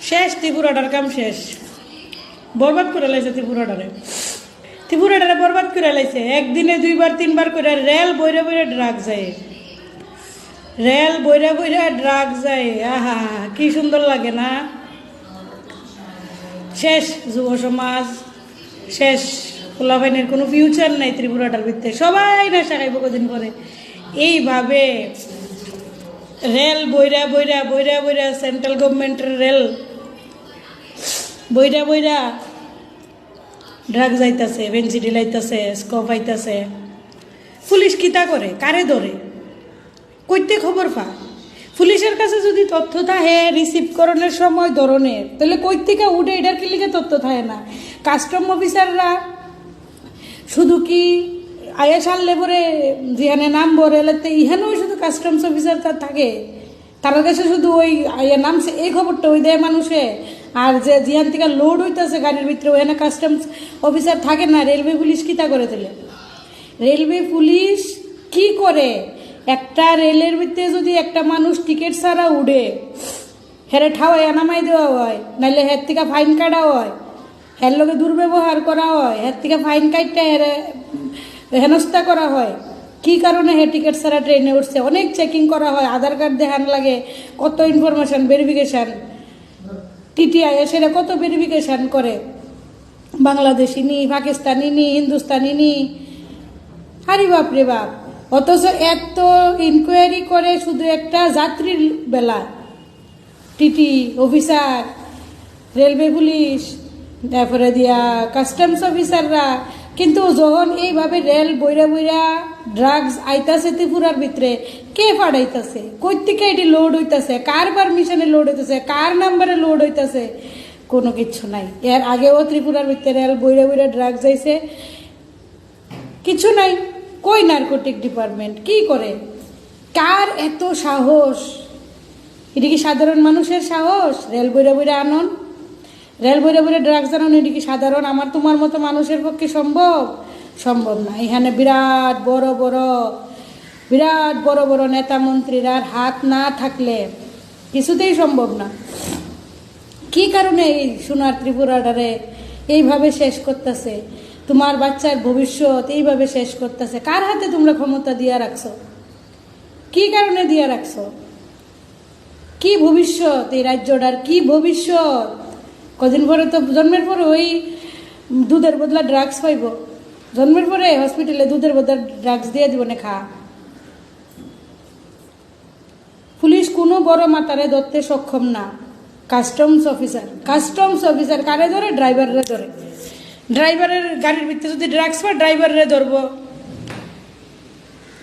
শেষ ত্রিপুরাটার কাম শেষ, বরবাদ করে লাইছে ত্রিপুরাটারে বরবাদ করে লাইছে। একদিনে 2বার 3বার করে রেল বইরা বইরা ড্রাগ যায়, রেল বইরা বইরা ড্রাগ যায়। আহা কি সুন্দর লাগে না। শেষ যুব সমাজ, শেষ পোলাপাইনের কোনো ফিউচার নাই ত্রিপুরাটার ভিতরে, সবাই নেশা খাইব কদিন পরে। এইভাবে রেল বইরা বইরা বইরা বইরা সেন্ট্রাল গভর্নমেন্টের রেল বইরা বইরা ড্রাগ যাইতাছে, বেঞ্চিডি লাইতাছে, স্কপ আইতাছে। পুলিশ কিতা করে, কারে ধরে, কইতে খবর পা? পুলিশের কাছে যদি তথ্য থাকে রিসিভ করণের সময় ধরনের, তাহলে কই থেকে উঠে এটার কি লিখে তথ্য থাকে না? কাস্টম অফিসাররা শুধু কি আয়াসাল লেবরে যেখানে নাম বরেলাতে ইহানেও শুধু কাস্টমস অফিসার তার থাকে, তার কাছে শুধু ওই নামছে এই খবরটা ওই দেয় মানুষে। আর যে যেখান থেকে লোড হইতেছে গাড়ির ভিতরে ওখানে কাস্টমস অফিসার থাকে না। রেলওয়ে পুলিশ কিতা করে তোলে? রেলওয়ে পুলিশ কি করে? একটা রেলের ভিতরে যদি একটা মানুষ টিকিট ছাড়া উঠে, হেরে ঠাওয়াই নামাই দেওয়া হয়, নাইলে হের থেকে ফাইন কাটা হয়, হের লোকে দুর্ব্যবহার করা হয়, হের থেকে ফাইন কাটতে হেরে হেনস্থা করা হয়। কি কারণে হে টিকিট ছাড়া ট্রেনে উঠছে? অনেক চেকিং করা হয়, আধার কার্ড দেখান লাগে, কত ইনফরমেশান ভেরিফিকেশান, টিটিআই সেটা কত ভেরিফিকেশান করে। বাংলাদেশি নি, পাকিস্তানি নি, হিন্দুস্তানি নি, আরে বাপ রে বাপ। অথচ এত ইনকোয়ারি করে শুধু একটা যাত্রীর বেলা, টিটি অফিসার, রেলওয়ে পুলিশ, তারপরে দিয়া কাস্টমস অফিসাররা। কিন্তু যখন এইভাবে রেল বইরা বইরা ড্রাগস আইতাছে ত্রিপুরার ভিতরে, কে পাঠাইতেছে, কই থেকে এটি লোড হইতাছে, কার পারমিশনে লোড হইতেছে, কার নাম্বারে লোড হইতাছে, কোনো কিচ্ছু নাই। এর আগেও ত্রিপুরার ভিতরে রেল বইরা বইরা ড্রাগস আইছে, কিছু নাই। কই নার্কোটিক ডিপার্টমেন্ট কি করে? কার এত সাহস? এটি কি সাধারণ মানুষের সাহস? রেল বইরা বইরা আনন, রেল বইরা বইরা ড্রাগস আনন, এটি কি সাধারণ আমার তোমার মতো মানুষের পক্ষে সম্ভব? সম্ভব না। এখানে বিরাট বড় বড় নেতা মন্ত্রীরা হাত না থাকলে কিছুতেই সম্ভব না। কি কারণে এই সোনার ত্রিপুরাটারে এইভাবে শেষ করতেছে? তোমার বাচ্চার ভবিষ্যৎ এইভাবে শেষ করতেছে। কার হাতে তোমরা ক্ষমতা দিয়া রাখছো? কি কারণে দিয়া রাখছো? কি ভবিষ্যৎ এই রাজ্যটার? কি ভবিষ্যৎ? কদিন পরে তো জন্মের পরে ওই দুধের বদলা ড্রাগস পাইব, জন্মের পরে হসপিটালে দুধের বদলা ড্রাগস দিয়ে দিব না খা। পুলিশ কোনো বড় মাতারে ধরতে সক্ষম না। কাস্টমস অফিসার কারে ধরে? ড্রাইভাররে ধরে। ড্রাইভারের গাড়ির ভিতরে যদি ড্রাগস পায় ড্রাইভাররে ধরবো,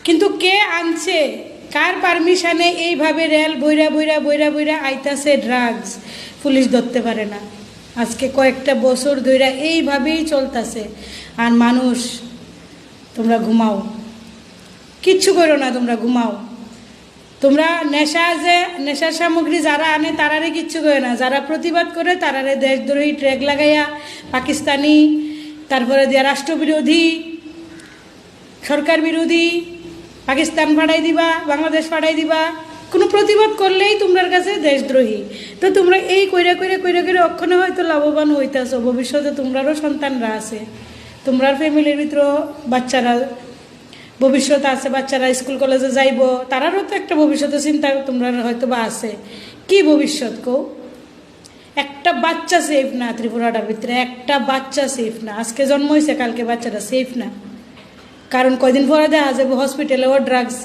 কিন্তু কে আনছে, কার পারমিশনে এইভাবে রেল বইরা বইরা বইরা বইরা আইতাছে ড্রাগস? পুলিশ ধরতে পারে না। আজকে কয়েকটা বছর ধরে এইভাবেই চলতেছে। আর মানুষ, তোমরা ঘুমাও, কিচ্ছু করো না, তোমরা ঘুমাও। তোমরা নেশার সামগ্রী যারা আনে তারারে কিচ্ছু করে না, যারা প্রতিবাদ করে তারারে দেশদ্রোহী ট্র্যাগ লাগাইয়া পাকিস্তানি, তারপরে দিয়া রাষ্ট্রবিরোধী, সরকার বিরোধী, পাকিস্তান ফাটাই দিবা, বাংলাদেশ ফাটাই দিবা। কোনো প্রতিবাদ করলেই তোমার কাছে দেশদ্রোহী। তো তোমরা এই কইরা কইরা কইরা কইরা অক্ষণে হয়তো লাভবান হইতেছো। ভবিষ্যতে তোমরারও সন্তানরা আছে, তোমরার ফ্যামিলির ভিতরেও বাচ্চারা ভবিষ্যৎ আছে, বাচ্চারা স্কুল কলেজে যাইব, তারারও তো একটা ভবিষ্যতের চিন্তা তোমরা হয়তো বা আছে। কি ভবিষ্যৎ কও? একটা বাচ্চা সেফ না ত্রিপুরাটার ভিতরে, একটা বাচ্চা সেফ না। আজকে জন্ম হয়েছে, কালকে বাচ্চাটা সেফ না। কারণ কয়দিন পরে দেখা যাবে হসপিটালে ও ড্রাগস,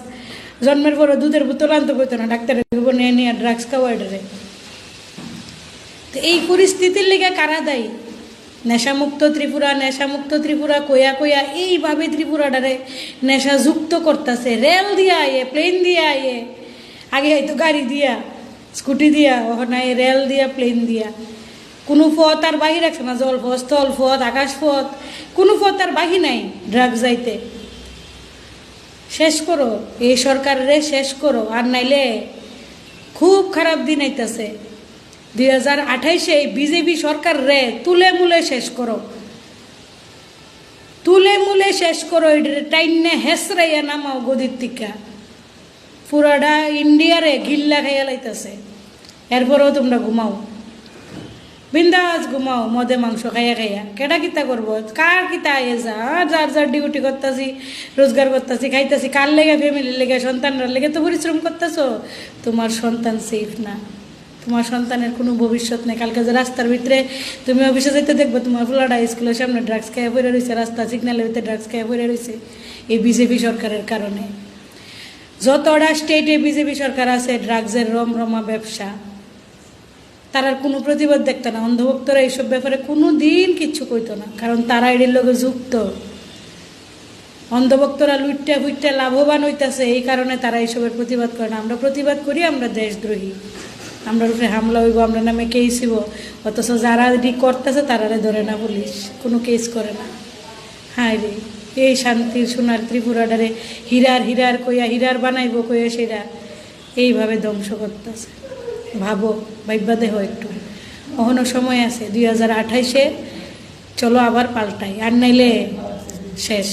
জন্মের পরে দুধের বোতল আনতে পারতো না, ডাক্তারের নিয়ে নিয়ে ড্রাগস খাওয়া এটারে। তো এই পরিস্থিতির লেগে কারা দায়ী? নেশামুক্ত ত্রিপুরা কইয়া কইয়া এইভাবে ত্রিপুরাটারে নেশাযুক্ত করতেছে। রেল দিয়া আইয়ে, প্লেন দিয়া আইয়ে, আগে হয়তো গাড়ি দিয়া, স্কুটি দিয়া, ওখানে রেল দিয়া, প্লেন দিয়া। কোনো পথ আর বাহি রাখছে না, জলপথ, স্থলপথ, আকাশপথ, কোনো পথ আর বাহি নাই ড্রাগস যাইতে। শেষ করো এই সরকারে, শেষ করো। আর নাইলে খুব খারাপ দিন আইতাছে। 2028-এ বিজেপি সরকার রে তুলে মুলে শেষ করো, এটা টাইনে হেসরাইয়া নামাও গদির টিকা। পুরাটা ইন্ডিয়ারে গিল্লা খাইয়া লাইতাছে, এরপরেও তোমরা ঘুমাও। বিন্দাস ঘুমাও মদে মাংস খাইয়া খাইয়া কেডা কিতা করবো কার কিতা আয়ে যা যার যার ডিউটি করতেছি রোজগার করতেছি খাইতেছি কার লেগে ফ্যামিলির লেগে সন্তানরা লেগে তো পরিশ্রম করতেছো তোমার সন্তান সেফ না তোমার সন্তানের কোনো ভবিষ্যৎ নেই কালকে যে রাস্তার ভিতরে তুমি অফিসে যেতে দেখবো তোমার ফুলাডা স্কুলের সামনে ড্রাগস খেয়ে পড়ে রয়েছে রাস্তা সিগন্যালের ভিতরে ড্রাগস খেয়ে পড়ে রয়েছে এই বিজেপি সরকারের কারণে যতটা স্টেটে বিজেপি সরকার আছে ড্রাগসের রমরমা ব্যবসা তারার কোনো প্রতিবাদ দেখতো না অন্ধভক্তরা এইসব ব্যাপারে কোনো দিন কিচ্ছু কইতো না কারণ তারা এর লোকে যুক্ত অন্ধভক্তরা লুইটটা ফুইটটা লাভবান হইতেছে এই কারণে তারা এইসবের প্রতিবাদ করে না আমরা প্রতিবাদ করি আমরা দেশদ্রোহী আমরা উপরে হামলা হইব আমরা নামে কেস হইব অথচ যারা করতেছে তারা ধরে না পুলিশ কোনো কেস করে না হায় রে এই শান্তির সোনার ত্রিপুরাডারে হীরার কইয়া হীরার বানাইব কইয়া সেরা এইভাবে ধ্বংস করতেছে ভাবো ভাইবা দেহ একটু অহনো সময় আছে 2028-এ চলো আবার পাল্টাই আর নাইলে শেষ।